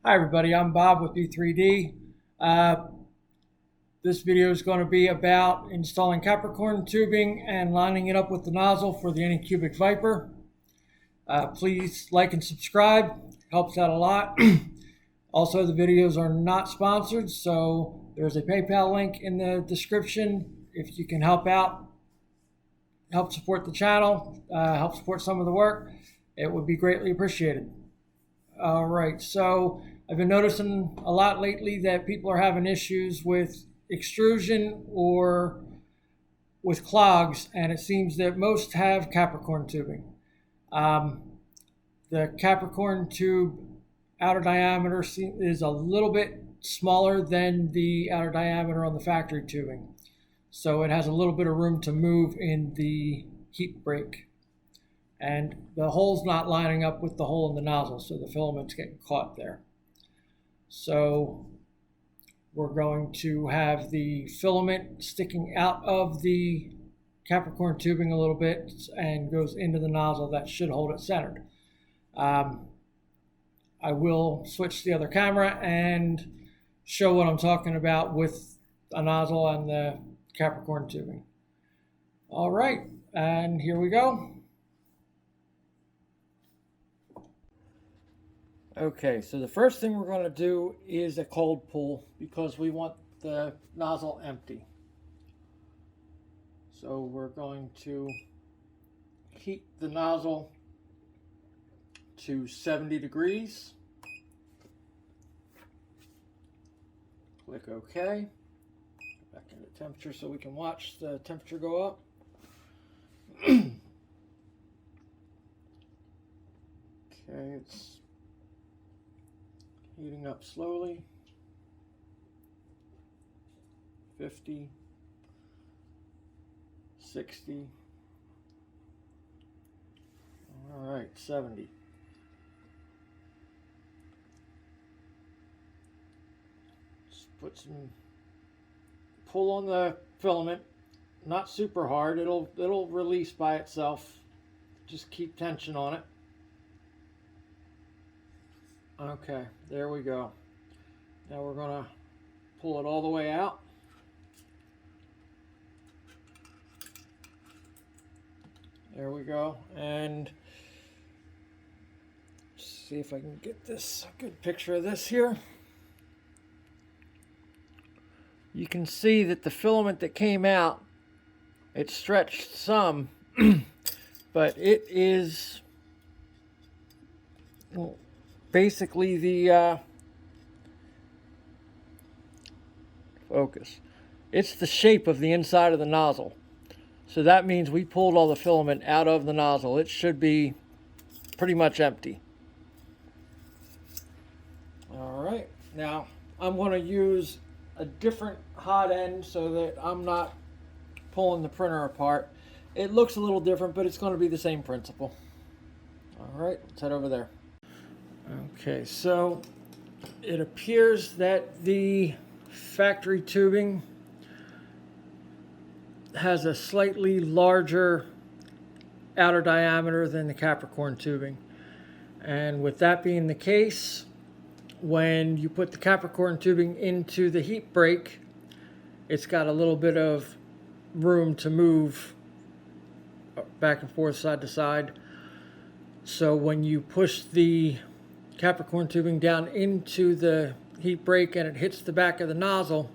Hi everybody, I'm Bob with B3D. This video is going to be about installing Capricorn tubing and lining it up with the nozzle for the Anycubic Viper. Please like and subscribe, helps out a lot. Also, the videos are not sponsored, so there's a PayPal link in the description. If you can help out, help support the channel, help support some of the work, it would be greatly appreciated. All right, so I've been noticing a lot lately that people are having issues with extrusion or with clogs, and it seems that most have Capricorn tubing. The Capricorn tube outer diameter is a little bit smaller than the outer diameter on the factory tubing, so it has a little bit of room to move in the heat break. And the hole's not lining up with the hole in the nozzle, so the filament's getting caught there. So we're going to have the filament sticking out of the Capricorn tubing a little bit and goes into the nozzle. That should hold it centered. I will switch to the other camera and show what I'm talking about with a nozzle and the Capricorn tubing. All right, and here we go. Okay, so the first thing we're going to do is a cold pull because we want the nozzle empty. So we're going to heat the nozzle to 70 degrees. Click OK. Go back into temperature so we can watch the temperature go up. Okay, it's heating up slowly. 50, 60, all right, 70. Just put some pull on the filament, not super hard. It'll release by itself. Just keep tension on it. Okay, there we go. Now we're going to pull it all the way out. There we go. And see if I can get this a good picture of this here. You can see that the filament that came out, it stretched some, but it is basically the focus. It's the shape of the inside of the nozzle. So that means we pulled all the filament out of the nozzle. It should be pretty much empty. All right, now I'm going to use a different hot end so that I'm not pulling the printer apart. It looks a little different, but it's going to be the same principle. All right, let's head over there. Okay, so it appears that the factory tubing has a slightly larger outer diameter than the Capricorn tubing. And with that being the case, when you put the Capricorn tubing into the heat break, it's got a little bit of room to move back and forth, side to side. So when you push the Capricorn tubing down into the heat break and it hits the back of the nozzle,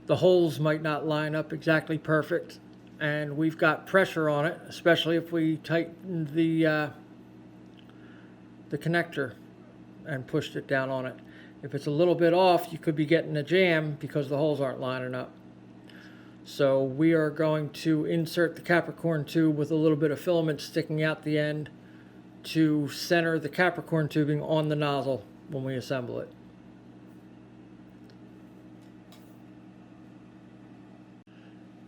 the holes might not line up exactly perfect, and we've got pressure on it, especially if we tighten the connector and pushed it down on it. If it's a little bit off, you could be getting a jam because the holes aren't lining up. So we are going to insert the Capricorn tube with a little bit of filament sticking out the end to center the Capricorn tubing on the nozzle when we assemble it.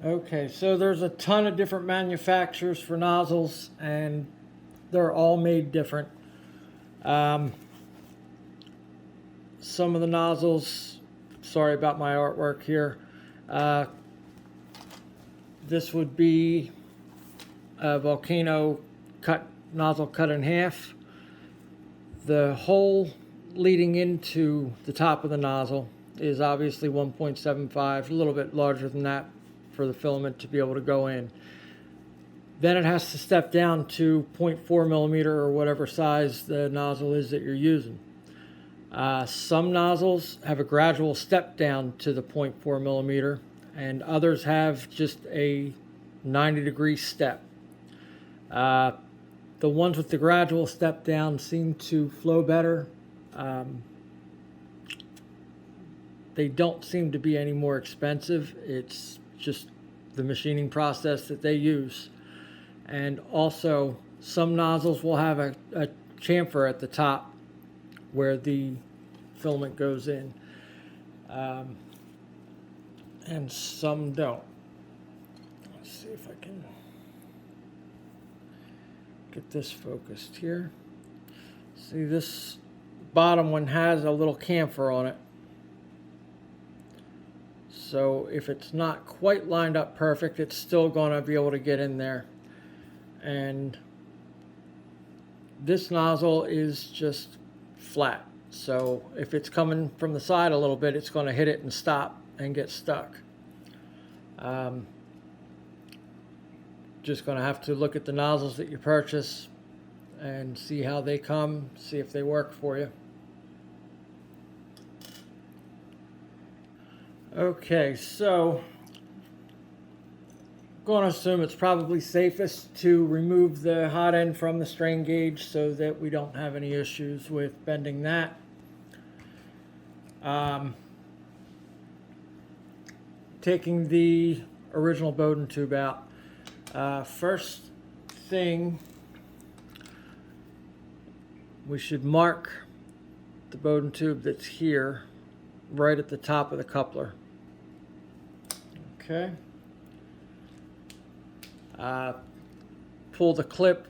Okay, so there's a ton of different manufacturers for nozzles, and they're all made different. Some of the nozzles, sorry about my artwork here, this would be a Volcano nozzle cut in half. The hole leading into the top of the nozzle is obviously 1.75, a little bit larger than that for the filament to be able to go in. Then it has to step down to 0.4 millimeter or whatever size the nozzle is that you're using. Some nozzles have a gradual step down to the 0.4 millimeter, and others have just a 90-degree step. The ones with the gradual step down seem to flow better. They don't seem to be any more expensive. It's just the machining process that they use. And also, some nozzles will have a chamfer at the top where the filament goes in, and some don't. Let's see if I can get this focused here. See, this bottom one has a little chamfer on it, so if it's not quite lined up perfect, it's still going to be able to get in there. And this nozzle is just flat, so if it's coming from the side a little bit, it's going to hit it and stop and get stuck. Just going to have to look at the nozzles that you purchase and see how they come, see if they work for you. Okay, so I'm going to assume it's probably safest to remove the hot end from the strain gauge so that we don't have any issues with bending that. Taking the original Bowden tube out. First thing, we should mark the Bowden tube that's here right at the top of the coupler. Okay. Pull the clip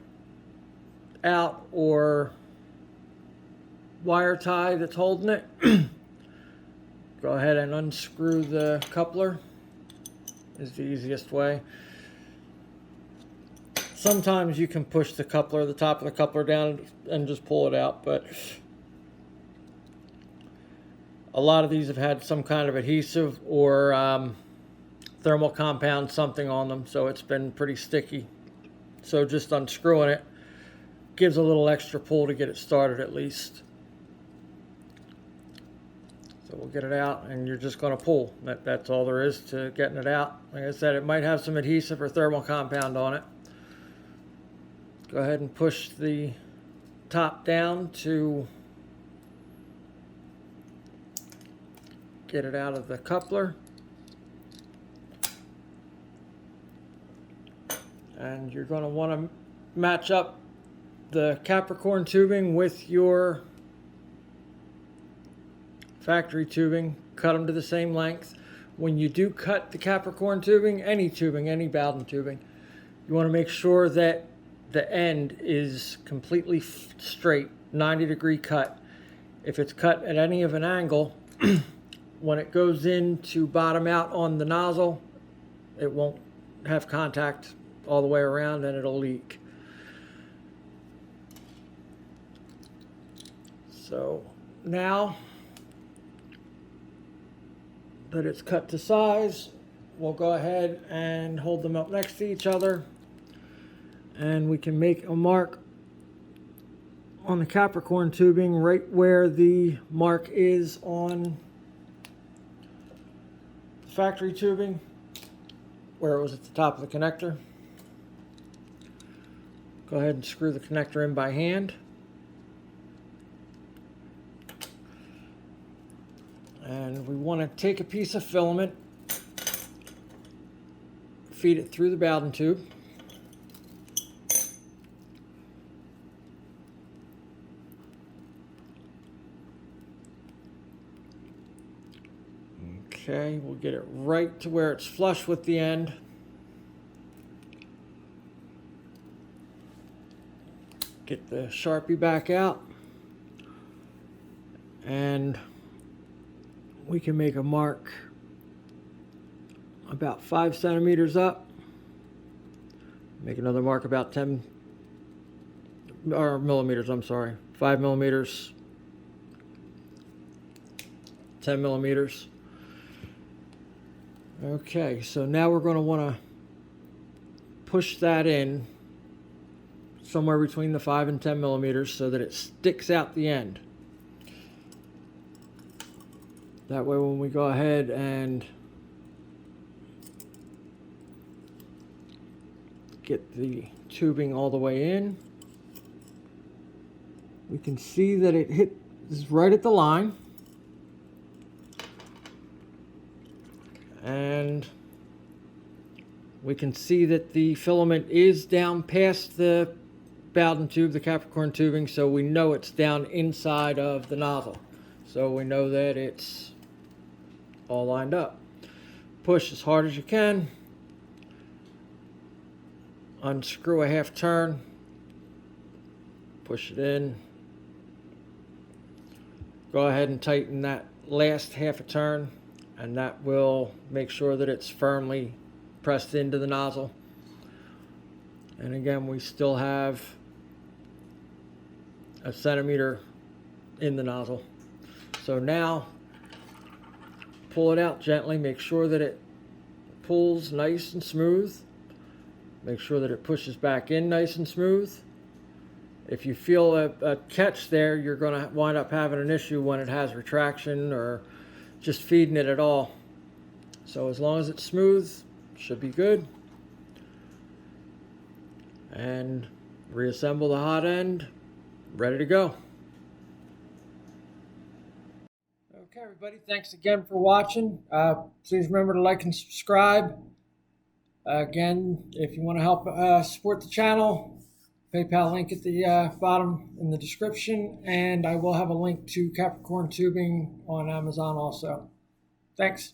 out or wire tie that's holding it. Go ahead and unscrew the coupler is the easiest way. Sometimes you can push the coupler, the top of the coupler down and just pull it out, but a lot of these have had some kind of adhesive or thermal compound, something on them, so it's been pretty sticky. So just unscrewing it gives a little extra pull to get it started at least. So we'll get it out, and you're just going to pull. That's all there is to getting it out. Like I said, it might have some adhesive or thermal compound on it. Go ahead and push the top down to get it out of the coupler. And you're going to want to match up the Capricorn tubing with your factory tubing. Cut them to the same length. When you do cut the Capricorn tubing, any Bowden tubing, you want to make sure that the end is completely straight, 90-degree cut. If it's cut at any of an angle, when it goes in to bottom out on the nozzle, it won't have contact all the way around and it'll leak. So now that it's cut to size, we'll go ahead and hold them up next to each other, and we can make a mark on the Capricorn tubing right where the mark is on the factory tubing, where it was at the top of the connector. Go ahead and screw the connector in by hand. And we want to take a piece of filament, feed it through the Bowden tube. Okay, we'll get it right to where it's flush with the end. Get the Sharpie back out, and we can make a mark about 5 centimeters up. Make another mark about 10 millimeters, 5 millimeters 10 millimeters. Okay, so now we're going to want to push that in somewhere between the 5 and 10 millimeters so that it sticks out the end. That way when we go ahead and get the tubing all the way in, we can see that it hits right at the line. And we can see that the filament is down past the Bowden tube, the Capricorn tubing, so we know it's down inside of the nozzle. So we know that it's all lined up. Push as hard as you can. Unscrew a half turn. Push it in. Go ahead and tighten that last half a turn, and that will make sure that it's firmly pressed into the nozzle. And again, we still have a centimeter in the nozzle. So now pull it out gently, make sure that it pulls nice and smooth. Make sure that it pushes back in nice and smooth. If you feel a catch there, you're going to wind up having an issue when it has retraction or just feeding it at all. So as long as it's smooth, should be good. And reassemble the hot end, ready to go. Okay, everybody, thanks again for watching. Please remember to like and subscribe. Again, if you want to help support the channel, PayPal link at the bottom in the description, and I will have a link to Capricorn tubing on Amazon also. Thanks.